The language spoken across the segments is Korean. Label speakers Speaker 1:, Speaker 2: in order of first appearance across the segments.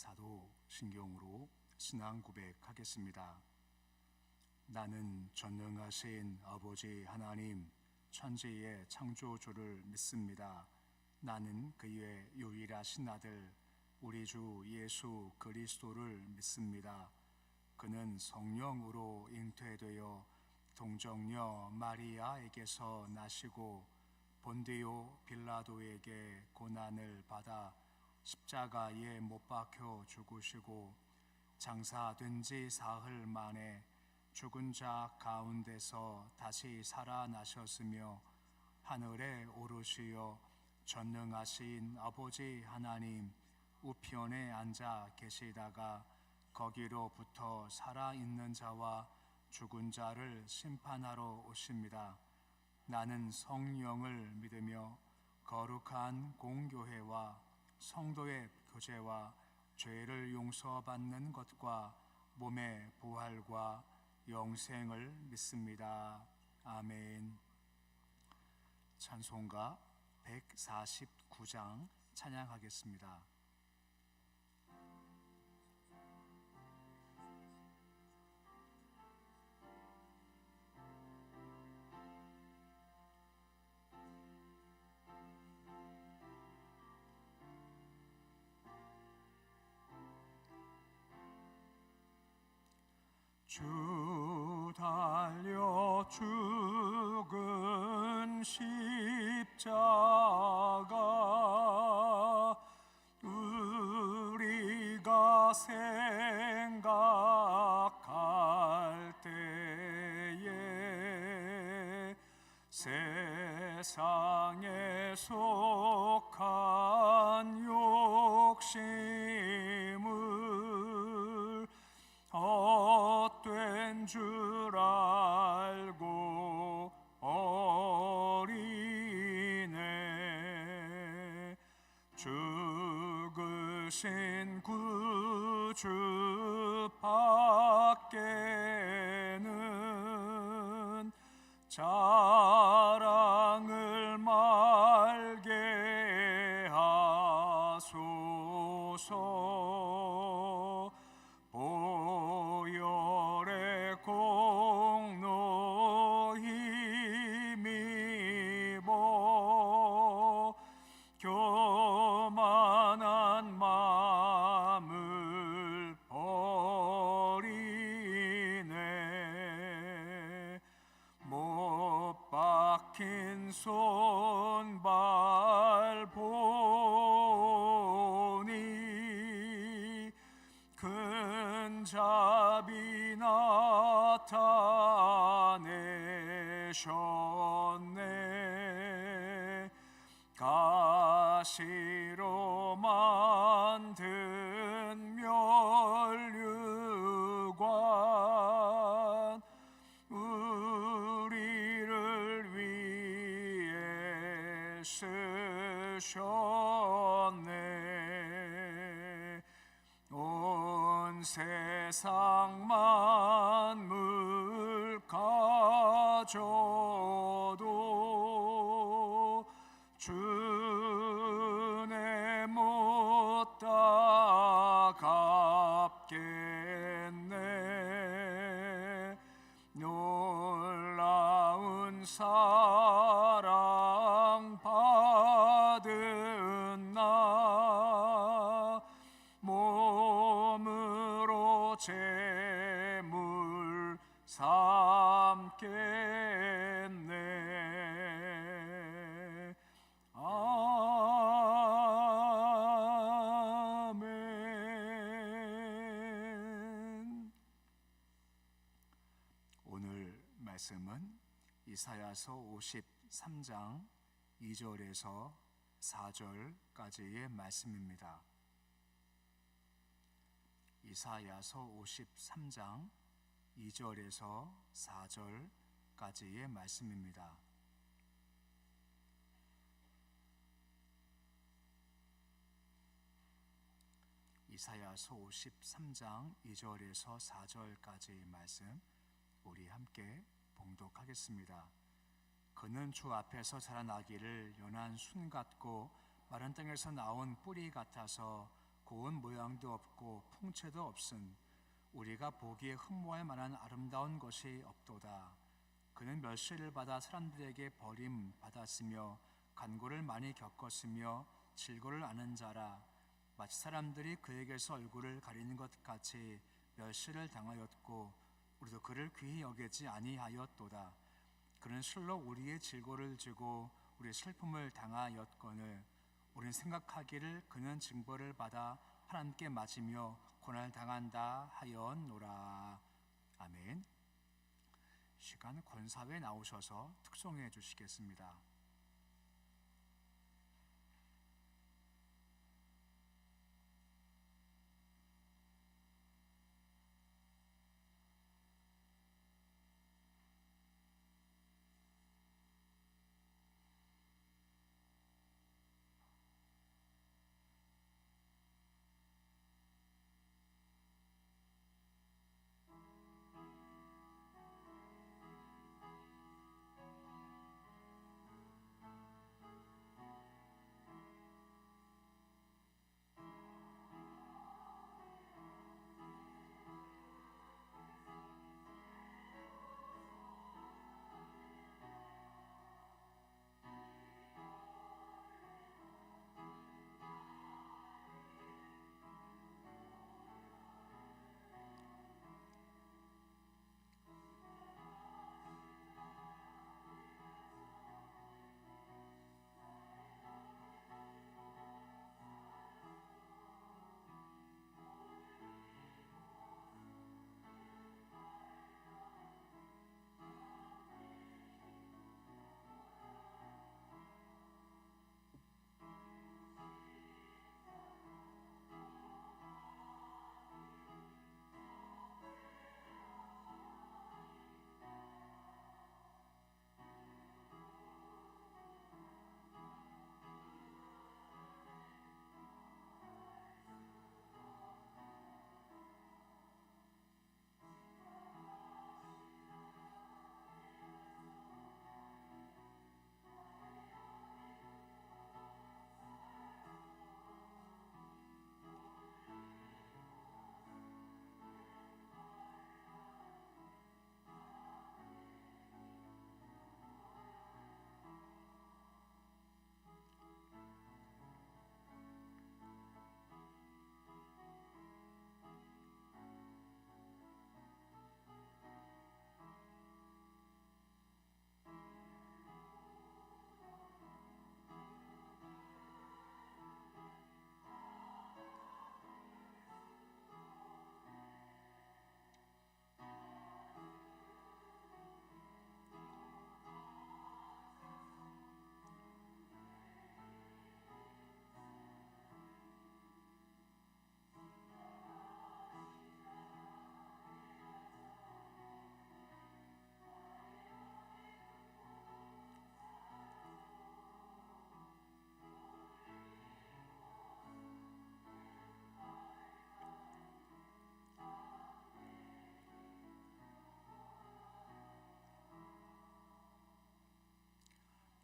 Speaker 1: 사도신경으로 신앙 고백하겠습니다. 나는 전능하신 아버지 하나님 천지의 창조주를 믿습니다. 나는 그의 유일하신 아들 우리 주 예수 그리스도를 믿습니다. 그는 성령으로 잉태되어 동정녀 마리아에게서 나시고 본디오 빌라도에게 고난을 받아 십자가에 못 박혀 죽으시고 장사된 지 사흘 만에 죽은 자 가운데서 다시 살아나셨으며 하늘에 오르시어 전능하신 아버지 하나님 우편에 앉아 계시다가 거기로부터 살아있는 자와 죽은 자를 심판하러 오십니다. 나는 성령을 믿으며 거룩한 공교회와 성도의 교제와 죄를 용서받는 것과 몸의 부활과 영생을 믿습니다. 아멘. 찬송가 149장 찬양하겠습니다. 주 달려 죽은 십자가 우리가 생각할 때에 세상에 속한 욕심을 헛된 줄 알고 어리네. 죽으신 구주 밖에는 자랑을 말게 하소서. 보혈의 공로 힘입어 교만한 마음을 버리네. 못 박힌 손발 보니 큰 자비 나타내셨네. 가시로 만든 면류관 우리를 위해 쓰셨네. 온 세상 만물 가져도 주네 못 다 갚겠네. 놀라운 사랑 받은 나 몸으로 제물 삼겠네. 아멘. 오늘 말씀은 이사야서 53장 2절에서 4절까지의 말씀입니다. 이사야서 53장 2절에서 4절까지의 말씀입니다. 이사야서 53장 2절에서 4절까지의 말씀 우리 함께 봉독하겠습니다. 그는 주 앞에서 자라나기를 연한 순 같고 마른 땅에서 나온 뿌리 같아서 고운 모양도 없고 풍채도 없음 우리가 보기에 흠모할 만한 아름다운 것이 없도다. 그는 멸시를 받아 사람들에게 버림 받았으며 간고를 많이 겪었으며 질고를 아는 자라. 마치 사람들이 그에게서 얼굴을 가리는 것 같이 멸시를 당하였고 우리도 그를 귀히 여기지 아니하였도다. 그는 실로 우리의 질고를 지고 우리의 슬픔을 당하였거늘 우리는 생각하기를 그는 징벌을 받아 하나님께 맞으며 고난을 당한다 하였노라. 아멘. 시간 권사회 나오셔서 특송해 주시겠습니다.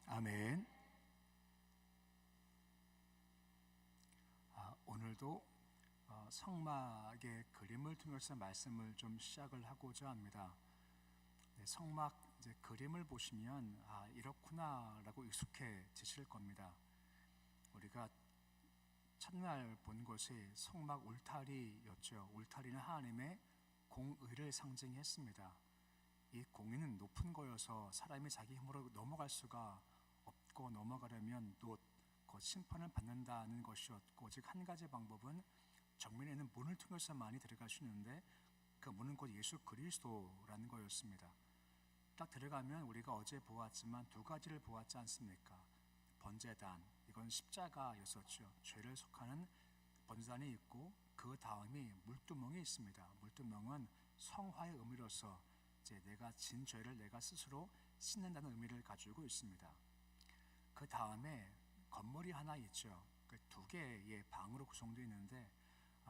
Speaker 1: 아멘. 오늘도 성막의 그림을 통해서 말씀을 좀 시작을 하고자 합니다. 네, 성막 이제 그림을 보시면 이렇구나라고 익숙해지실 겁니다. 우리가 첫날 본 것이 성막 울타리였죠. 울타리는 하나님의 공의를 상징했습니다. 이 공의는 높은 거여서 사람이 자기 힘으로 넘어갈 수가 없고 넘어가려면 또 그 심판을 받는다는 것이었고 오직 한 가지 방법은 정면에는 문을 통해서만이 들어갈 수 있는데 그 문은 곧 예수 그리스도라는 거였습니다. 딱 들어가면 우리가 어제 보았지만 두 가지를 보았지 않습니까? 번제단, 이건 십자가였었죠. 죄를 속하는 번제단이 있고 그 다음이 물두멍이 있습니다. 물두멍은 성화의 의미로서 이제 내가 진 죄를 내가 스스로 씻는다는 의미를 가지고 있습니다. 그 다음에 건물이 하나 있죠. 그 두 개의 방으로 구성되어 있는데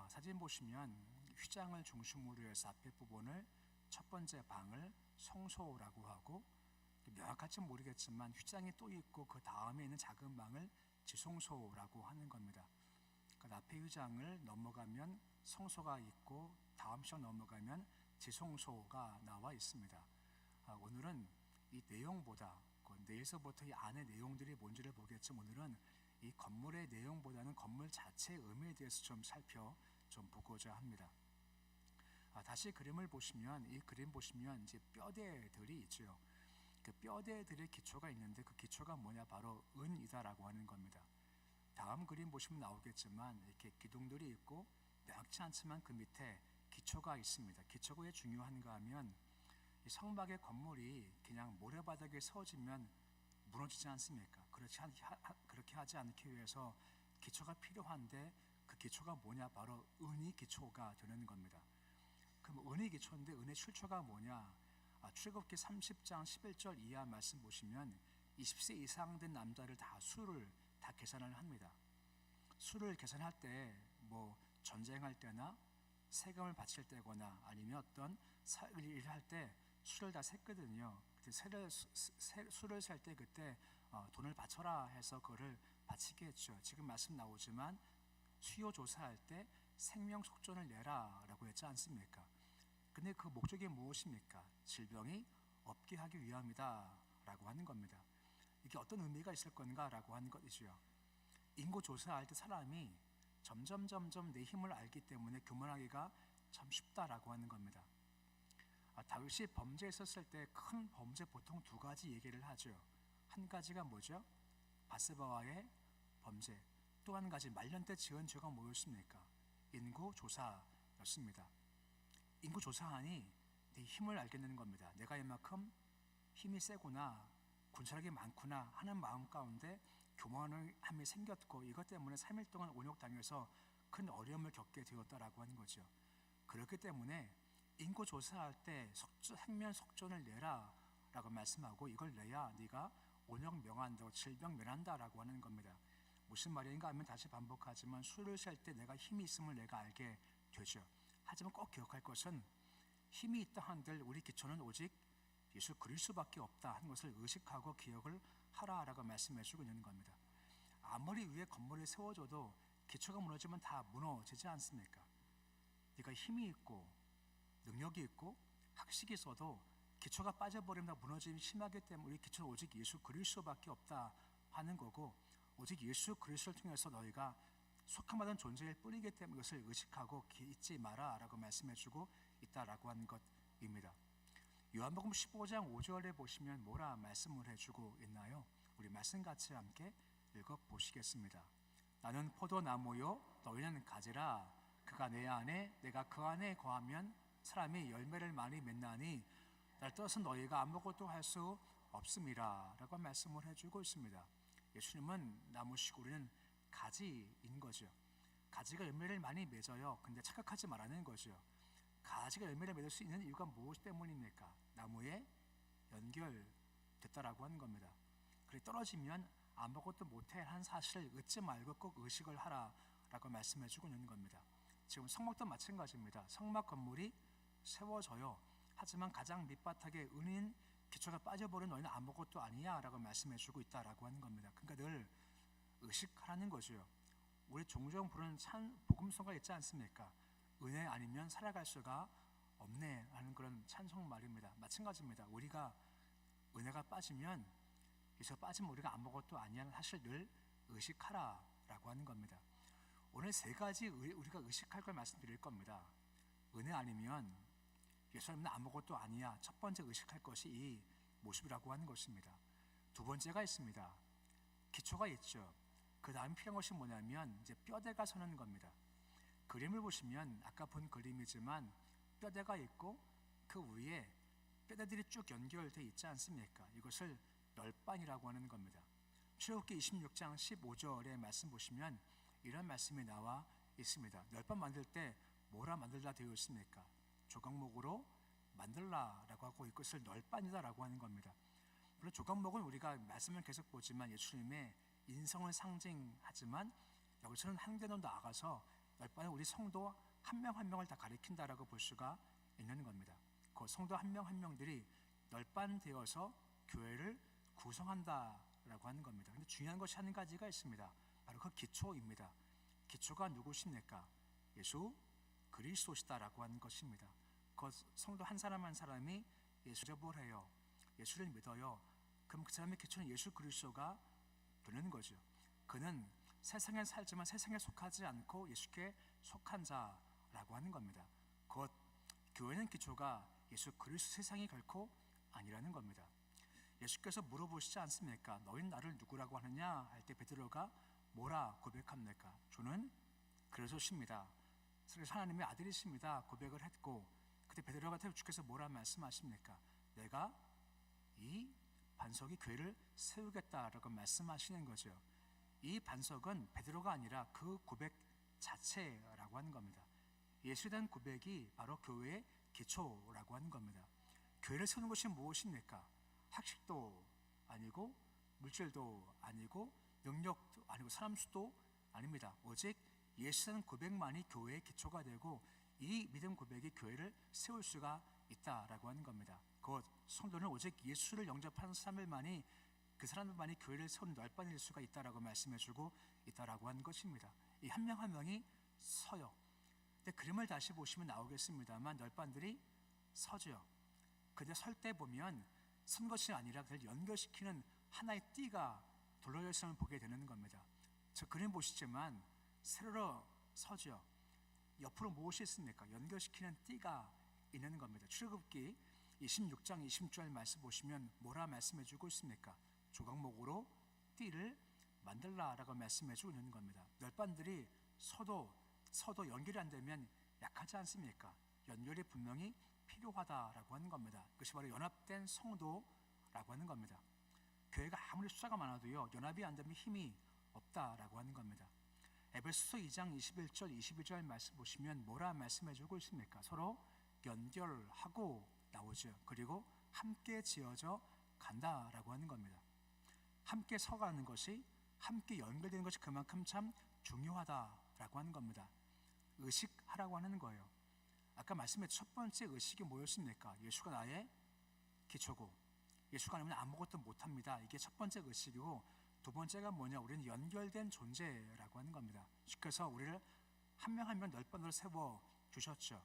Speaker 1: 사진 보시면 휘장을 중심으로 해서 앞에 부분을 첫 번째 방을 성소라고 하고 명확할지 모르겠지만 휘장이 또 있고 그 다음에 있는 작은 방을 지성소라고 하는 겁니다. 그러니까 그 앞에 의장을 넘어가면 성소가 있고 다음 시장 넘어가면 지성소가 나와 있습니다. 오늘은 이 내용보다 내일서부터 이 안의 내용들이 뭔지를 보겠지만 오늘은 이 건물의 내용보다는 건물 자체의 의미에 대해서 좀 보고자 합니다. 다시 그림을 보시면 이 그림 보시면 이제 뼈대들이 있죠. 그 뼈대들의 기초가 있는데 그 기초가 뭐냐 바로 은이다라고 하는 겁니다. 다음 그림 보시면 나오겠지만 이렇게 기둥들이 있고 명확치 않지만 그 밑에 기초가 있습니다. 기초가 왜 중요한가 하면 이 성막의 건물이 그냥 모래바닥에 세워지면 무너지지 않습니까? 그렇게 하지 않기 위해서 기초가 필요한데 그 기초가 뭐냐 바로 은이 기초가 되는 겁니다. 그럼 은이 기초인데 은의 출처가 뭐냐? 출애굽기 30장 11절 이하 말씀 보시면 20세 이상 된 남자를 다 수를 다 계산을 합니다. 수를 계산할 때 뭐 전쟁할 때나 세금을 바칠 때거나 아니면 어떤 일을 할 때 수를 다 셌거든요. 수를 셀 때 그때 돈을 바쳐라 해서 그거를 바치게 했죠. 지금 말씀 나오지만 수요 조사할 때 생명 속전을 내라라고 했지 않습니까? 근데 그 목적이 무엇입니까? 질병이 없게 하기 위함이다라고 하는 겁니다. 이게 어떤 의미가 있을 건가라고 하는 것이죠. 인구 조사할 때 사람이 점점 내 힘을 알기 때문에 교만하기가 참 쉽다라고 하는 겁니다. 다윗이 범죄했었을 때 큰 범죄 보통 두 가지 얘기를 하죠. 한 가지가 뭐죠? 바세바와의 범죄. 또 한 가지 말년 때 지은 죄가 뭐였습니까? 인구 조사였습니다. 인구 조사하니 내 힘을 알게 되는 겁니다. 내가 이만큼 힘이 세구나, 군사력이 많구나 하는 마음 가운데 교만함이 생겼고 이것 때문에 3일 동안 온역당해서 큰 어려움을 겪게 되었다라고 하는 거죠. 그렇기 때문에 인구 조사할 때 생명 속전을 내라 라고 말씀하고 이걸 내야 네가 온역 명한다고 질병 면한다라고 하는 겁니다. 무슨 말인가 하면 다시 반복하지만 수를 셀 때 내가 힘이 있음을 내가 알게 되죠. 하지만 꼭 기억할 것은 힘이 있다 한들 우리 기초는 오직 예수 그리스도밖에 없다 하는 것을 의식하고 기억을 하라라고 말씀해주고 있는 겁니다. 아무리 위에 건물이 세워져도 기초가 무너지면 다 무너지지 않습니까? 네가 힘이 있고 능력이 있고 학식이 있어도 기초가 빠져버리면 다 무너짐이 심하기 때문에 우리 기초는 오직 예수 그리스도밖에 없다 하는 거고 오직 예수 그리스도를 통해서 너희가 속함받은 존재일 뿐이기 때문에 이것을 의식하고 잊지 마라라고 말씀해주고 있다라고 하는 것입니다. 요한복음 15장 5절에 보시면 뭐라 말씀을 해주고 있나요? 우리 말씀 같이 함께 읽어보시겠습니다. 나는 포도나무요 너희는 가지라. 그가 내 안에 내가 그 안에 거하면 사람이 열매를 많이 맺나니 날 떠나서 너희가 아무것도 할 수 없음이라 라고 말씀을 해주고 있습니다. 예수님은 나무시고 우리는 가지인 거죠. 가지가 열매를 많이 맺어요. 근데 착각하지 말라는 거죠. 가지가 열매를 맺을 수 있는 이유가 무엇 때문입니까? 나무에 연결됐다라고 하는 겁니다. 그래 떨어지면 아무것도 못해 한 사실을 잊지 말고 꼭 의식을 하라라고 말씀해주고 있는 겁니다. 지금 성막도 마찬가지입니다. 성막 건물이 세워져요. 하지만 가장 밑바닥에 은인 기초가 빠져버린 너희는 아무것도 아니야 라고 말씀해주고 있다라고 하는 겁니다. 그러니까 늘 의식하라는 거죠. 우리 종종 부르는 복음성가 있지 않습니까? 은혜 아니면 살아갈 수가 없네 하는 그런 찬송 말입니다. 마찬가지입니다. 우리가 은혜가 빠지면 여기서 빠지면 우리가 아무것도 아니라는 사실 늘 의식하라라고 하는 겁니다. 오늘 세 가지 우리가 의식할 걸 말씀드릴 겁니다. 은혜 아니면 예수님은 아무것도 아니야. 첫 번째 의식할 것이 이 모습이라고 하는 것입니다. 두 번째가 있습니다. 기초가 있죠. 그 다음 필요한 것이 뭐냐면 이제 뼈대가 서는 겁니다. 그림을 보시면 아까 본 그림이지만 뼈대가 있고 그 위에 뼈대들이 쭉 연결되어 있지 않습니까? 이것을 널빤이라고 하는 겁니다. 출애굽기 26장 15절의 말씀 보시면 이런 말씀이 나와 있습니다. 널빤 만들 때 뭐라 만들라 되어 있습니까? 조각목으로 만들라라고 하고 이것을 널빤이다라고 하는 겁니다. 물론 조각목은 우리가 말씀을 계속 보지만 예수님의 인성을 상징하지만 여기서는 한 계단 더 나아가서 널빤은 우리 성도 한 명 한 명을 다 가리킨다라고 볼 수가 있는 겁니다. 그 성도 한 명 한 명들이 널빤되어서 교회를 구성한다라고 하는 겁니다. 근데 중요한 것이 한 가지가 있습니다. 바로 그 기초입니다. 기초가 누구십니까? 예수 그리스도시다라고 하는 것입니다. 그 성도 한 사람 한 사람이 예수를 해요. 예수를 믿어요. 그럼 그 사람의 기초는 예수 그리스도가 되는 거죠. 그는 세상에 살지만 세상에 속하지 않고 예수께 속한 자라고 하는 겁니다. 곧 교회는 기초가 예수 그리스도, 세상이 결코 아니라는 겁니다. 예수께서 물어보시지 않습니까? 너희는 나를 누구라고 하느냐 할 때 베드로가 뭐라 고백합니까? 주는 그리스도십니다. 그래서 하나님의 아들이십니다 고백을 했고, 그때 베드로가 주께서 뭐라 말씀하십니까? 내가 이 반석이 교회를 세우겠다라고 말씀하시는 거죠. 이 반석은 베드로가 아니라 그 고백 자체라고 하는 겁니다. 예수에 대한 고백이 바로 교회의 기초라고 하는 겁니다. 교회를 세우는 것이 무엇입니까? 학식도 아니고 물질도 아니고 능력도 아니고 사람 수도 아닙니다. 오직 예수라는 고백만이 교회의 기초가 되고 이 믿음 고백이 교회를 세울 수가 있다라고 하는 겁니다. 곧 성도는 오직 예수를 영접하는 사람들만이, 그 사람들만이 교회를 세우는 널빤일 수가 있다라고 말씀해주고 있다라고 하는 것입니다. 이 한 명 한 명이 서요. 근데 그림을 다시 보시면 나오겠습니다만 널빤들이 서죠. 근데 설 때 보면 선 것이 아니라 그를 연결시키는 하나의 띠가 둘러져 있음을 보게 되는 겁니다. 저 그림 보시지만 세로로 서죠. 옆으로 무엇이 있습니까? 연결시키는 띠가 있는 겁니다. 출애굽기 26장 20절 말씀 보시면 뭐라 말씀해주고 있습니까? 조각목으로 띠를 만들라라고 말씀해주고 있는 겁니다. 널빤들이 서도 연결이 안 되면 약하지 않습니까? 연결이 분명히 필요하다라고 하는 겁니다. 그것이 바로 연합된 성도라고 하는 겁니다. 교회가 아무리 숫자가 많아도요, 연합이 안 되면 힘이 없다라고 하는 겁니다. 에베소서 2장 21절 22절 말씀 보시면 뭐라 말씀해주고 있습니까? 서로 연결하고 나오죠. 그리고 함께 지어져 간다라고 하는 겁니다. 함께 서가는 것이, 함께 연결되는 것이 그만큼 참 중요하다라고 하는 겁니다. 의식하라고 하는 거예요. 아까 말씀했던 첫 번째 의식이 뭐였습니까? 예수가 나의 기초고 예수가 아니면 아무것도 못합니다. 이게 첫 번째 의식이고, 두 번째가 뭐냐? 우리는 연결된 존재라고 하는 겁니다. 그래서 우리를 한 명 한 명 널빤으로 세워 주셨죠.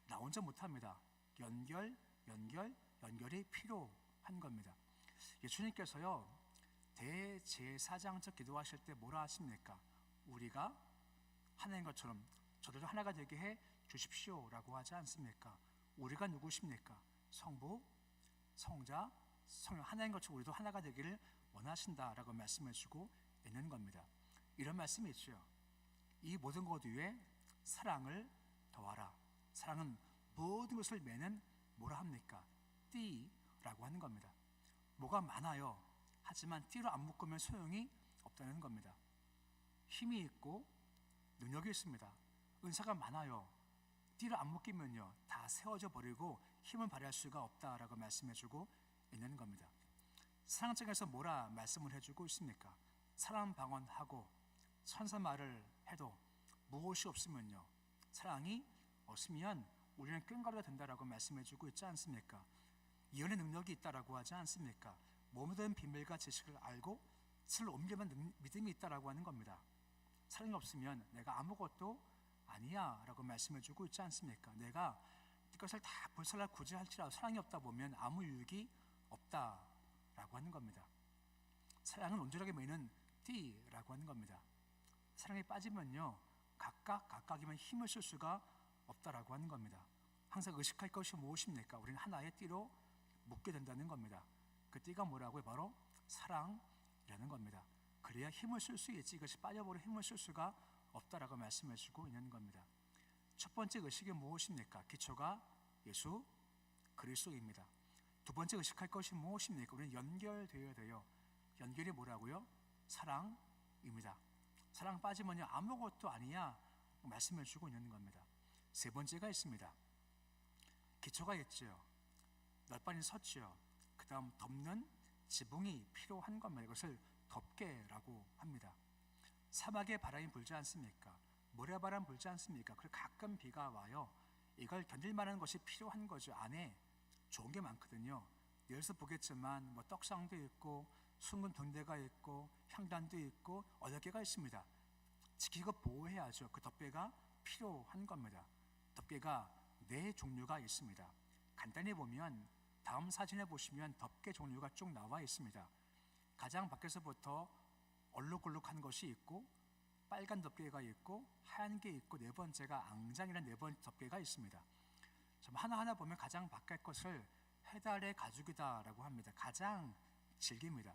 Speaker 1: 나 혼자 못합니다. 연결이 필요한 겁니다. 예수님께서요, 대제사장적 기도하실 때 뭐라 하십니까? 우리가 하나인 것처럼 저들도 하나가 되게 해 주십시오라고 하지 않습니까? 우리가 누구십니까? 성부, 성자, 성령, 하나인 것처럼 우리도 하나가 되기를 원하신다라고 말씀해주고 있는 겁니다. 이런 말씀이 있죠. 이 모든 것 위에 사랑을 더하라. 사랑은 모든 것을 매는 뭐라 합니까? 띠라고 하는 겁니다. 뭐가 많아요. 하지만 띠로 안 묶으면 소용이 없다는 겁니다. 힘이 있고 능력이 있습니다. 은사가 많아요. 띠를 안 묶이면요, 다 세워져 버리고 힘을 발휘할 수가 없다라고 말씀해주고 있는 겁니다. 사랑장에서 뭐라 말씀을 해주고 있습니까? 사랑 방언하고 천사 말을 해도 무엇이 없으면요, 사랑이 없으면 우리는 끈가루가 된다라고 말씀해주고 있지 않습니까? 예언의 능력이 있다라고 하지 않습니까? 모든 비밀과 지식을 알고 실을 옮기는 믿음이 있다라고 하는 겁니다. 사랑이 없으면 내가 아무것도 아니야 라고 말씀해주고 있지 않습니까? 내가 이것을 다 불살라 굳이 할지라도 사랑이 없다 보면 아무 유익이 없다라고 하는 겁니다. 사랑은 온전하게 매는 띠라고 하는 겁니다. 사랑에 빠지면요, 각각이면 힘을 쓸 수가 없다라고 하는 겁니다. 항상 의식할 것이 무엇입니까? 우리는 하나의 띠로 묶게 된다는 겁니다. 그 띠가 뭐라고요? 바로 사랑이라는 겁니다. 그래야 힘을 쓸 수 있지, 이것이 빠져버려 힘을 쓸 수가 없다라고 말씀해 주고 있는 겁니다. 첫 번째 의식이 무엇입니까? 기초가 예수 그리스도입니다. 두 번째 의식할 것이 무엇입니까? 우리는 연결되어야 돼요. 연결이 뭐라고요? 사랑입니다. 사랑 빠지면요, 아무것도 아니야 말씀해 주고 있는 겁니다. 세 번째가 있습니다. 기초가 있죠. 널빤히 섰죠. 그 다음 덮는 지붕이 필요한 겁니다. 이것을 덮개라고 합니다. 사막에 바람이 불지 않습니까? 모래바람 불지 않습니까? 그리고 가끔 비가 와요. 이걸 견딜 만한 것이 필요한 거죠. 안에 좋은 게 많거든요. 여기서 보겠지만 뭐 떡상도 있고 숭근 등대가 있고 향단도 있고 8개가 있습니다. 지키고 보호해야죠. 그 덮개가 필요한 겁니다. 덮개가 네 종류가 있습니다. 간단히 보면 다음 사진에 보시면 덮개 종류가 쭉 나와 있습니다. 가장 밖에서부터 얼룩얼룩한 것이 있고 빨간 덮개가 있고 하얀 게 있고 네 번째가 앙장이라는 네 번째 덮개가 있습니다. 하나하나 보면 가장 바깥 것을 해달의 가죽이다라고 합니다. 가장 질깁니다.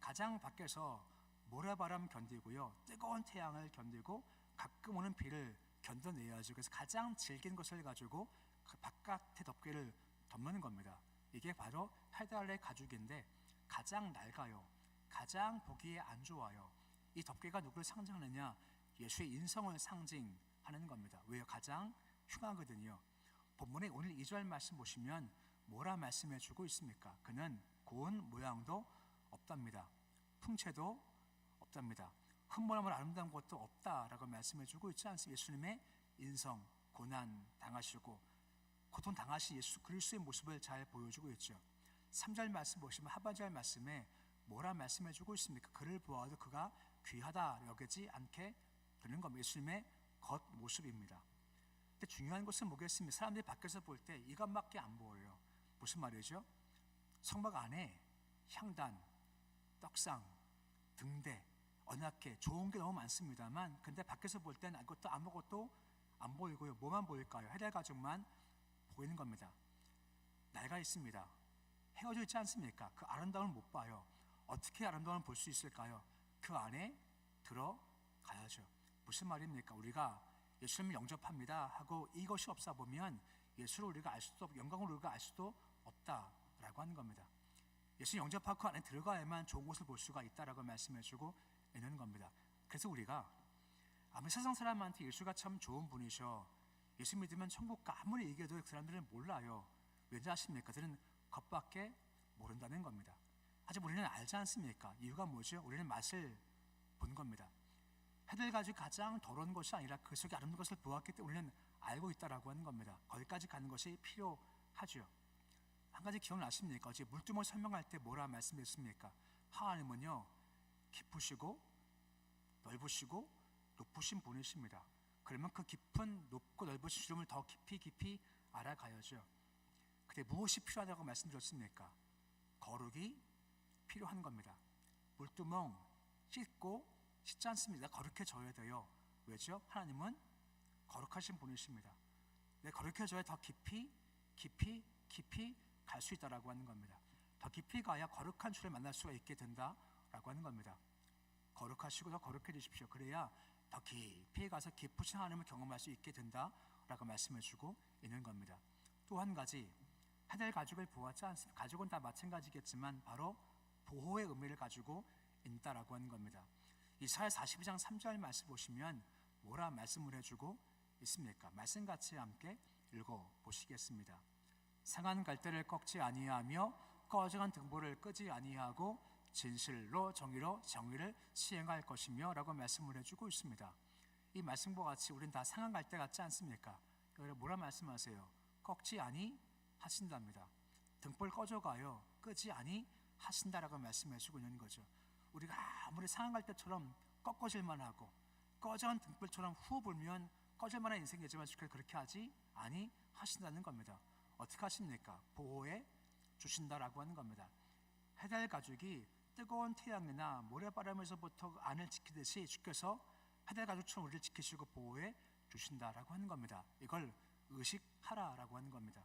Speaker 1: 가장 밖에서 모래바람 견디고요, 뜨거운 태양을 견디고 가끔 오는 비를 견뎌내야죠. 그래서 가장 질긴 것을 가지고 그 바깥의 덮개를 덮는 겁니다. 이게 바로 해달의 가죽인데 가장 낡아요. 가장 보기에 안 좋아요. 이 덮개가 누구를 상징하느냐? 예수의 인성을 상징하는 겁니다. 왜요? 가장 흉하거든요. 본문의 오늘 2절 말씀 보시면 뭐라 말씀해 주고 있습니까? 그는 고운 모양도 없답니다. 풍채도 없답니다. 흠모나물 아름다운 것도 없다라고 말씀해 주고 있지 않습니까? 예수님의 인성, 고난 당하시고 고통 당하신 예수 그리스도의 모습을 잘 보여주고 있죠. 3절 말씀 보시면 하반절 말씀에 뭐라 말씀해 주고 있습니까? 그를 보아도 그가 귀하다 여기지 않게 되는 겁니다. 예수님의 겉모습입니다. 근데 중요한 것은 뭐겠습니까? 사람들이 밖에서 볼 때 이것밖에 안 보여요. 무슨 말이죠? 성막 안에 향단, 떡상, 등대, 언약궤 좋은 게 너무 많습니다만 근데 밖에서 볼 때는 이것도 아무것도 안 보이고요. 뭐만 보일까요? 해달 가죽만 보이는 겁니다. 낡아 있습니다. 헤어져 있지 않습니까? 그 아름다움을 못 봐요. 어떻게 아름다움을 볼 수 있을까요? 그 안에 들어가야죠. 무슨 말입니까? 우리가 예수님을 영접합니다 하고 이것이 없어 보면 예수를 우리가 알 수도 영광을 우리가 알 수도 없다라고 하는 겁니다. 예수님 영접하고 안에 들어가야만 좋은 것을 볼 수가 있다라고 말씀해주고 있는 겁니다. 그래서 우리가 아무리 세상 사람한테 예수가 참 좋은 분이셔, 예수 믿으면 천국 가 아무리 얘기해도 그 사람들은 몰라요. 왠지 아십니까? 그들은 겉밖에 모른다는 겁니다. 하지만 우리는 알지 않습니까? 이유가 뭐죠? 우리는 맛을 본 겁니다. 해들 가지고 가장 더러운 것이 아니라 그 속에 아름다운 것을 보았기 때문에 우리는 알고 있다라고 하는 겁니다. 거기까지 가는 것이 필요하죠. 한 가지 기억나십니까? 어제 물두멍 설명할 때 뭐라 말씀드렸습니까? 하나님은요 깊으시고 넓으시고 높으신 분이십니다. 그러면 그 깊은 높고 넓으신 주름을 더 깊이 알아가야죠. 근데 무엇이 필요하다고 말씀드렸습니까? 거룩이 필요한 겁니다. 물두멍 씻지 않습니다. 거룩해져야 돼요. 왜죠? 하나님은 거룩하신 분이십니다. 거룩해져야 더 깊이 갈 수 있다라고 하는 겁니다. 더 깊이 가야 거룩한 주를 만날 수가 있게 된다라고 하는 겁니다. 거룩하시고 더 거룩해지십시오. 그래야 더 깊이 가서 깊으신 하나님을 경험할 수 있게 된다라고 말씀해주고 있는 겁니다. 또 한 가지 해달 가죽을 보았지 않습니까? 가죽은 다 마찬가지겠지만 바로 보호의 의미를 가지고 있다라고 하는 겁니다. 이사야 42장 3절 말씀 보시면 뭐라 말씀을 해주고 있습니까? 말씀 같이 함께 읽어보시겠습니다. 상한 갈대를 꺾지 아니하며 꺼져간 등불을 끄지 아니하고 진실로 정의를 시행할 것이며 라고 말씀을 해주고 있습니다. 이 말씀과 같이 우리는 다 상한 갈대 같지 않습니까? 뭐라 말씀하세요? 꺾지 아니하신답니다. 등불 꺼져가요 끄지 아니하신다라고 말씀해주고 있는 거죠. 우리가 아무리 상한 갈대처럼 꺾어질만 하고 꺼져간 등불처럼 후 불면 꺼질 만한 인생이지만 주께서 그렇게 하지 아니하신다는 겁니다. 어떻게 하십니까? 보호해 주신다라고 하는 겁니다. 해달 가죽이 뜨거운 태양이나 모래바람에서부터 안을 지키듯이 주께서 해달 가죽처럼 우리를 지키시고 보호해 주신다라고 하는 겁니다. 이걸 의식하라라고 하는 겁니다.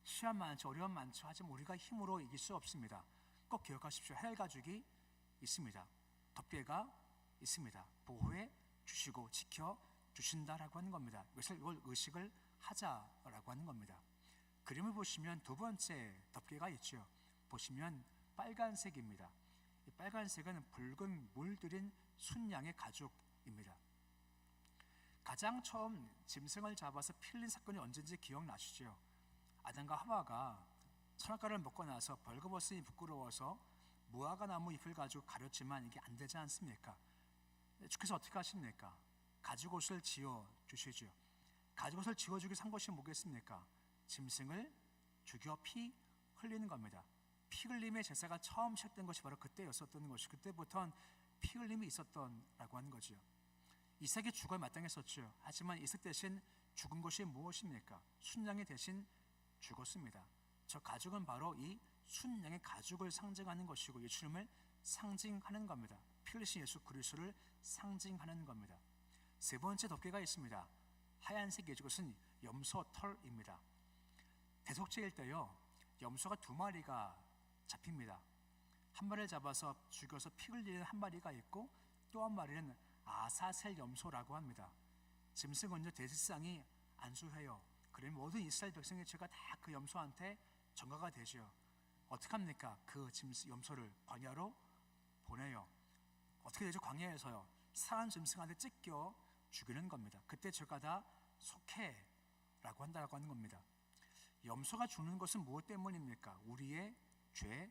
Speaker 1: 시험 많죠, 어려움 많죠. 하지만 우리가 힘으로 이길 수 없습니다. 꼭 기억하십시오. 해달 가죽이 있습니다. 덮개가 있습니다. 보호해 주시고 지켜 주신다라고 하는 겁니다. 이걸 의식을 하자라고 하는 겁니다. 그림을 보시면 두 번째 덮개가 있죠. 보시면 빨간색입니다. 이 빨간색은 붉은 물들인 순양의 가죽입니다. 가장 처음 짐승을 잡아서 피 흘린 사건이 언제인지 기억나시죠? 아담과 하와가 선악과를 먹고 나서 벌거벗으니 부끄러워서 무화과 나무 잎을 가지고 가렸지만 이게 안 되지 않습니까? 주께서 어떻게 하십니까? 가죽옷을 지어 주시죠. 가죽옷을 지어주기 위해서 한 것이 뭐겠습니까? 짐승을 죽여 피 흘리는 겁니다. 피 흘림의 제사가 처음 시작된 것이 바로 그때였었던 것이, 그때부터는 피 흘림이 있었던라고 하는 거죠. 이삭이 죽어야 마땅했었죠. 하지만 이삭 대신 죽은 것이 무엇입니까? 순양이 대신 죽었습니다. 저 가죽은 바로 이 순양의 가죽을 상징하는 것이고 예수님을 상징하는 겁니다. 피 흘리신 예수 그리스도를 상징하는 겁니다. 세 번째 덮개가 있습니다. 하얀색 이것은 염소 털입니다. 대속죄일 때요, 염소가 두 마리가 잡힙니다. 한 마리를 잡아서 죽여서 피 흘리는 한 마리가 있고 또 한 마리는 아사셀 염소라고 합니다. 짐승은요 대제사장이 안수해요. 그러면 모든 이스라엘 백성의 죄가 다 그 염소한테 전가가 되죠. 어떻게 합니까? 그 염소를 광야로 보내요. 어떻게 되죠? 광야에서요 사람 짐승한테 찢겨 죽이는 겁니다. 그때 죄가 다 속해라고 한다고 하는 겁니다. 염소가 죽는 것은 무엇 때문입니까? 우리의 죄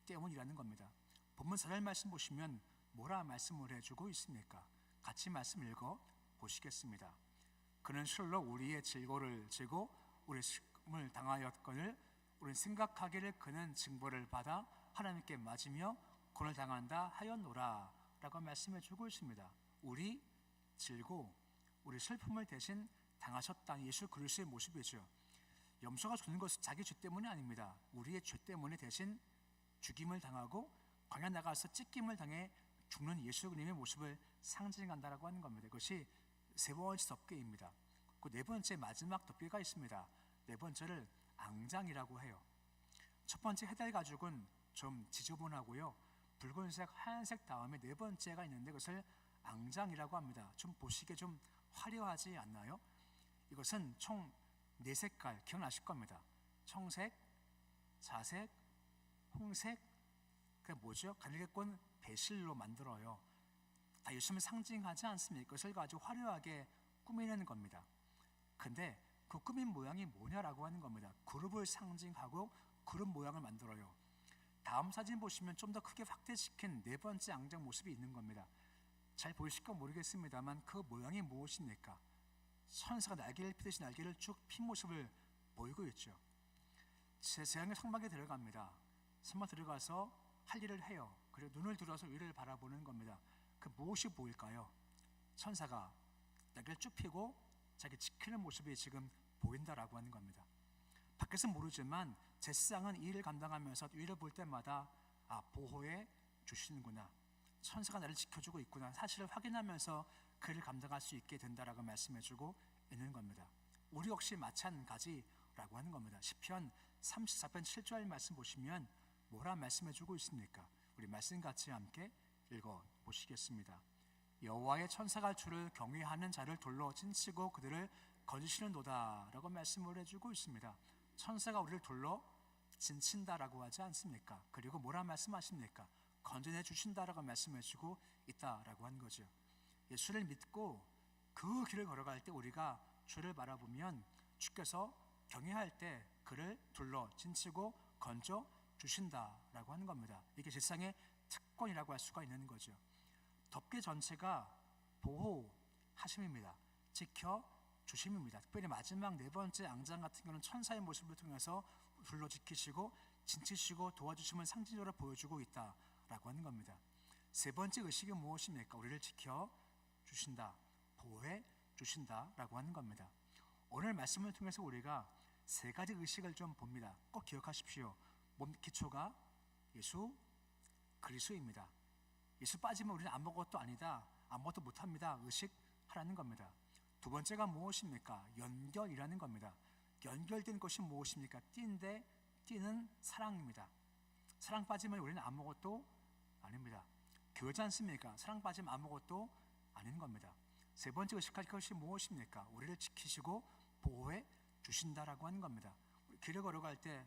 Speaker 1: 때문이라는 겁니다. 본문 4절 말씀 보시면 뭐라 말씀을 해주고 있습니까? 같이 말씀 읽어 보시겠습니다. 그는 실로 우리의 질고를 지고 우리 시험을 당하였거늘 우리는 생각하기를 그는 징벌을 받아 하나님께 맞으며 고난을 당한다 하였노라 라고 말씀해 주고 있습니다. 우리 질고 우리 슬픔을 대신 당하셨다는 예수 그리스도의 모습이죠. 염소가 죽는 것은 자기 죄 때문이 아닙니다. 우리의 죄 때문에 대신 죽임을 당하고 광야 나가서 찢김을 당해 죽는 예수님의 모습을 상징한다라고 하는 겁니다. 그것이 세 번째 덮개입니다. 그 네 번째 마지막 덮개가 있습니다. 네 번째를 앙장이라고 해요. 첫 번째 해달 가죽은 좀 지저분하고요, 붉은색, 하얀색 다음에 네 번째가 있는데 그것을 앙장이라고 합니다. 좀 보시기에 좀 화려하지 않나요? 이것은 총 네 색깔 기억나실 겁니다. 청색, 자색, 홍색, 그게 뭐죠? 가늘게꼰 배실로 만들어요. 다 예수님을 상징하지 않습니까? 그것을 가지고 화려하게 꾸미는 겁니다. 근데 그 꾸민 모양이 뭐냐라고 하는 겁니다. 그룹을 상징하고 그룹 모양을 만들어요. 다음 사진 보시면 좀 더 크게 확대시킨 네 번째 앙장 모습이 있는 겁니다. 잘 보이실까 모르겠습니다만 그 모양이 무엇입니까? 천사가 날개를 피듯이 날개를 쭉 핀 모습을 보이고 있죠. 제사장이 성막에 들어갑니다. 성막 들어가서 할 일을 해요. 그리고 눈을 들어서 위를 바라보는 겁니다. 그 무엇이 보일까요? 천사가 날개를 쭉 펴고 자기 지키는 모습이 지금 보인다라고 하는 겁니다. 밖에서 모르지만 제사장은 이 일을 감당하면서 위를 볼 때마다 보호해 주시는구나, 천사가 나를 지켜주고 있구나 사실을 확인하면서 그 일을 감당할 수 있게 된다라고 말씀해주고 있는 겁니다. 우리 역시 마찬가지라고 하는 겁니다. 시편 34편 7절 말씀 보시면 뭐라 말씀해주고 있습니까? 우리 말씀 같이 함께 읽어 보시겠습니다. 여호와의 천사가 주를 경외하는 자를 돌로 찐치고 그들을 건지시는도다 라고 말씀을 해주고 있습니다. 천사가 우리를 돌로 진친다라고 하지 않습니까? 그리고 뭐라 말씀하십니까? 건져내 주신다라고 말씀해주고 있다라고 하는 거죠. 예수를 믿고 그 길을 걸어갈 때 우리가 주를 바라보면 주께서 경외할 때 그를 둘러 진치고 건져 주신다라고 하는 겁니다. 이게 세상의 특권이라고 할 수가 있는 거죠. 덮개 전체가 보호하심입니다. 지켜 주심입니다. 특별히 마지막 네 번째 앙장 같은 경우는 천사의 모습을 통해서 둘러 지키시고 진치시고 도와주심을 상징적으로 보여주고 있다라고 하는 겁니다. 세 번째 의식이 무엇입니까? 우리를 지켜 주신다, 보호해 주신다라고 하는 겁니다. 오늘 말씀을 통해서 우리가 세 가지 의식을 좀 봅니다. 꼭 기억하십시오. 몸 기초가 예수 그리스도입니다. 예수 빠지면 우리는 아무것도 아니다, 아무것도 못합니다 의식하라는 겁니다. 두 번째가 무엇입니까? 연결이라는 겁니다. 연결된 것이 무엇입니까? 띠인데 띠는 사랑입니다. 사랑 빠지면 우리는 아무것도 아닙니다. 교회지 않습니까? 사랑 빠지면 아무것도 아닌 겁니다. 세 번째 의식할 것이 무엇입니까? 우리를 지키시고 보호해 주신다라고 하는 겁니다. 길을 걸어갈 때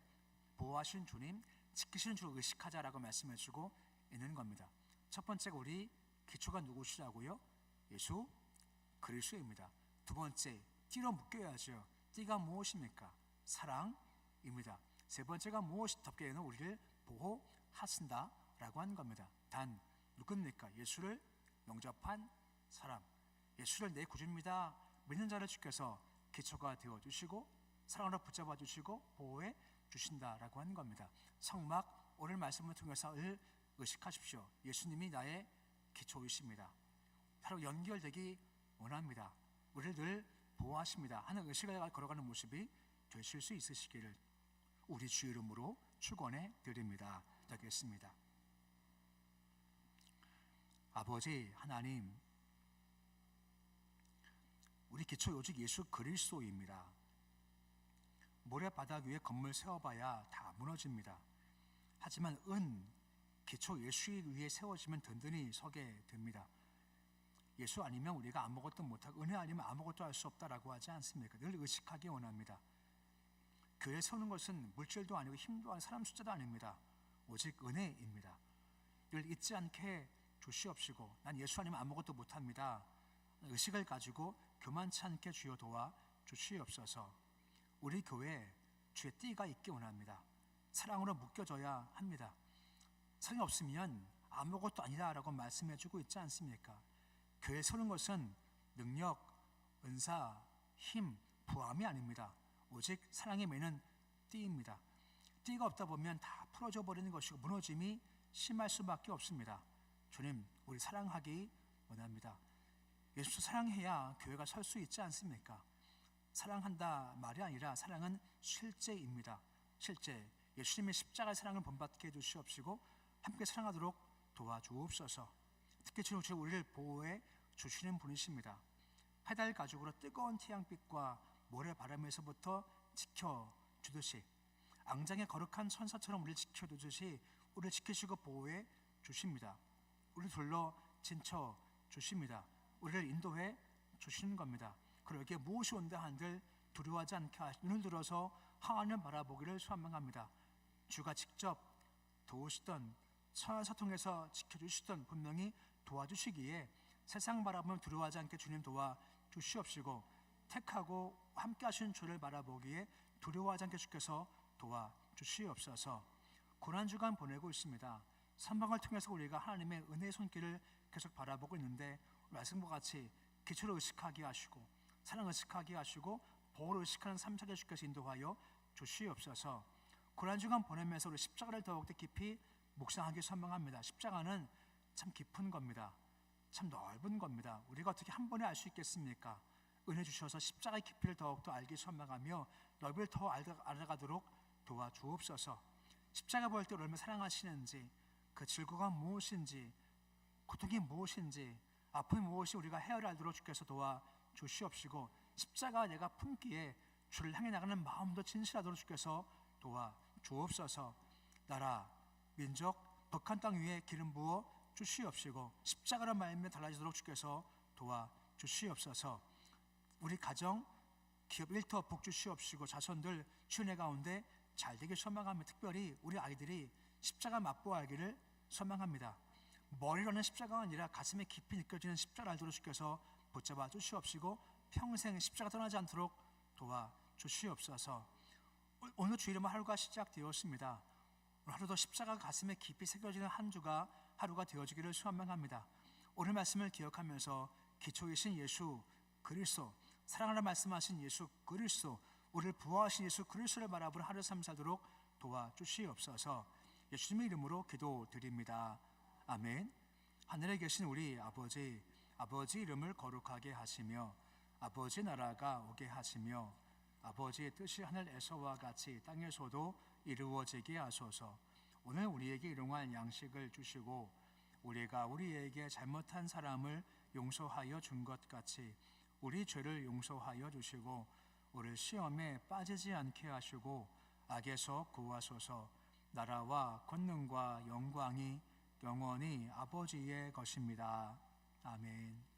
Speaker 1: 보호하시는 주님, 지키시는 주를 의식하자라고 말씀해 주고 있는 겁니다. 첫 번째가 우리 기초가 누구시라고요? 예수 그리스도입니다. 두 번째, 띠로 묶여야죠. 띠가 무엇입니까? 사랑입니다. 세 번째가 무엇이 덮개에는 우리를 보호하신다라고 하는 겁니다. 단 누굽니까? 예수를 영접한 사람, 예수를 내 구주입니다 믿는 자를 주께서 기초가 되어주시고 사랑으로 붙잡아 주시고 보호해 주신다라고 하는 겁니다. 성막 오늘 말씀을 통해서 의식하십시오. 예수님이 나의 기초이십니다. 바로 연결되기 원합니다. 우리를 늘 보호하십니다 하는 의식을 걸어가는 모습이 되실 수 있으시기를 우리 주 이름으로 축원해 드립니다. 기도하겠습니다. 아버지 하나님, 우리 기초 요직 예수 그리스도입니다. 모래바닥 위에 건물 세워봐야 다 무너집니다. 하지만 기초 예수 위에 세워지면 든든히 서게 됩니다. 예수 아니면 우리가 아무것도 못하고 은혜 아니면 아무것도 할 수 없다라고 하지 않습니까? 늘 의식하기 원합니다. 교회에 서는 것은 물질도 아니고 힘도 아니고 사람 숫자도 아닙니다. 오직 은혜입니다. 늘 잊지 않게 주시옵시고 난 예수 아니면 아무것도 못합니다. 의식을 가지고 교만치 않게 주여 도와 주시옵소서. 우리 교회에 주의 띠가 있기 원합니다. 사랑으로 묶여져야 합니다. 사랑이 없으면 아무것도 아니다라고 말씀해주고 있지 않습니까? 교회에 서는 것은 능력, 은사, 힘, 부함이 아닙니다. 오직 사랑에 매는 띠입니다. 띠가 없다 보면 다 풀어져 버리는 것이고 무너짐이 심할 수밖에 없습니다. 주님, 우리 사랑하기 원합니다. 예수 사랑해야 교회가 설 수 있지 않습니까? 사랑한다 말이 아니라 사랑은 실제입니다. 실제 예수님의 십자가의 사랑을 본받게 해주시옵시고 함께 사랑하도록 도와주옵소서. 특히 주님 우리를 보호해 주시는 분이십니다. 해달 가죽으로 뜨거운 태양빛과 모래바람에서부터 지켜주듯이 앙장의 거룩한 천사처럼 우리를 지켜주듯이 우리를 지키시고 보호해 주십니다. 우리를 둘러 진쳐 주십니다. 우리를 인도해 주시는 겁니다. 그리고 여기에 무엇이 온다 한들 두려워하지 않게 눈을 들어서 하나님을 바라보기를 소망합니다. 주가 직접 도우시던 천사 통해서 지켜주시던 분명히 도와주시기에 세상 바라보면 두려워하지 않게 주님 도와주시옵시고 택하고 함께 하신 주를 바라보기에 두려워하지 않게 주께서 도와주시옵소서. 고난주간 보내고 있습니다. 선방을 통해서 우리가 하나님의 은혜의 손길을 계속 바라보고 있는데 말씀과 같이 기초를 의식하게 하시고 사랑을 의식하게 하시고 보호를 의식하는 삶 살게 주께서 인도하여 주시옵소서. 고난주간 보내면서 우리 십자가를 더욱더 깊이 묵상하기 선망합니다. 십자가는 참 깊은 겁니다. 참 넓은 겁니다. 우리가 어떻게 한 번에 알 수 있겠습니까? 은혜 주셔서 십자가의 깊이를 더욱더 알기 선망하며 넓이를 더 알아가도록 도와주옵소서. 십자가 볼 때 얼마나 사랑하시는지, 그 즐거움이 무엇인지, 고통이 무엇인지, 아픔이 무엇이 우리가 헤아려 알도록 주께서 도와주시옵시고 십자가 내가 품기에 주를 향해 나가는 마음도 진실하도록 주께서 도와주옵소서. 나라, 민족, 북한 땅 위에 기름 부어 주시옵시고 십자가로 말미암아 달라지도록 주께서 도와주시옵소서. 우리 가정, 기업 일터 복 주시옵시고 자손들 주의 가운데 잘되길 소망하며 특별히 우리 아이들이 십자가 맛보아 알기를 소망합니다. 머리로는 십자가가 아니라 가슴에 깊이 느껴지는 십자가를 알도록 주께서 붙잡아 주시옵시고 평생 십자가 떠나지 않도록 도와주시옵소서. 오늘 주일은 하루가 시작되었습니다. 하루도 십자가 가슴에 깊이 새겨지는 한 주가 하루가 되어지기를 소망합니다. 오늘 말씀을 기억하면서 기초이신 예수 그리스도, 사랑하라 말씀하신 예수 그리스도, 우리를 부활하신 예수 그리스도를 바라보는 하루 삶 살도록 도와주시옵소서. 예수님의 이름으로 기도드립니다. 아멘. 하늘에 계신 우리 아버지, 아버지 이름을 거룩하게 하시며 아버지 나라가 오게 하시며 아버지의 뜻이 하늘에서와 같이 땅에서도 이루어지게 하소서. 오늘 우리에게 일용할 양식을 주시고 우리가 우리에게 잘못한 사람을 용서하여 준 것 같이 우리 죄를 용서하여 주시고 우리를 시험에 빠지지 않게 하시고 악에서 구하소서. 나라와 권능과 영광이 영원히 아버지의 것입니다. 아멘.